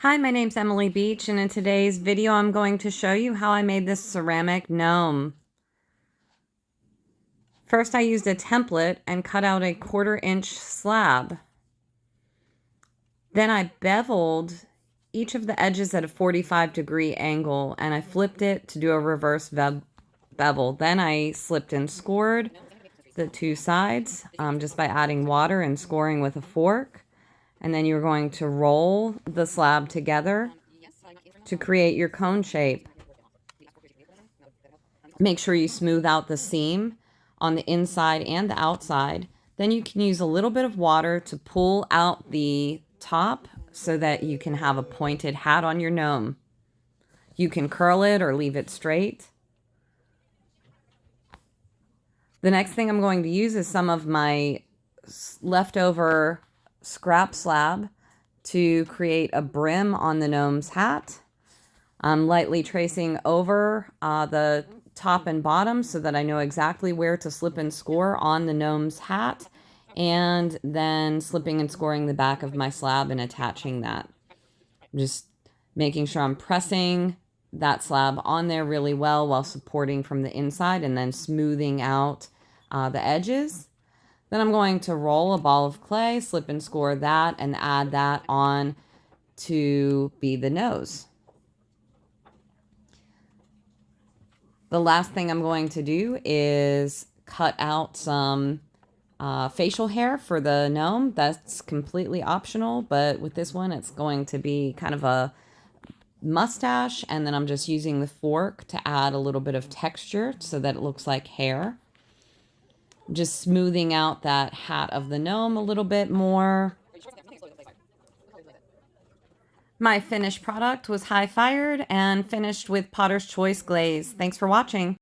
Hi, my name's Emily Beach, and in today's video I'm going to show you how I made this ceramic gnome. First I used a template and cut out a 1/4-inch slab. Then I beveled each of the edges at a 45-degree angle and I flipped it to do a reverse bevel. Then I slipped and scored the two sides just by adding water and scoring with a fork. And then you're going to roll the slab together to create your cone shape. Make sure you smooth out the seam on the inside and the outside. Then you can use a little bit of water to pull out the top so that you can have a pointed hat on your gnome. You can curl it or leave it straight. The next thing I'm going to use is some of my leftover scrap slab to create a brim on the gnome's hat. I'm lightly tracing over the top and bottom so that I know exactly where to slip and score on the gnome's hat, and then slipping and scoring the back of my slab and attaching that. Just making sure I'm pressing that slab on there really well while supporting from the inside and then smoothing out the edges. Then I'm going to roll a ball of clay, slip and score that, and add that on to be the nose. The last thing I'm going to do is cut out some facial hair for the gnome. That's completely optional, but with this one, it's going to be kind of a mustache, and then I'm just using the fork to add a little bit of texture so that it looks like hair. Just smoothing out that hat of the gnome a little bit more. My finished product was high fired and finished with Potter's Choice glaze. Thanks for watching.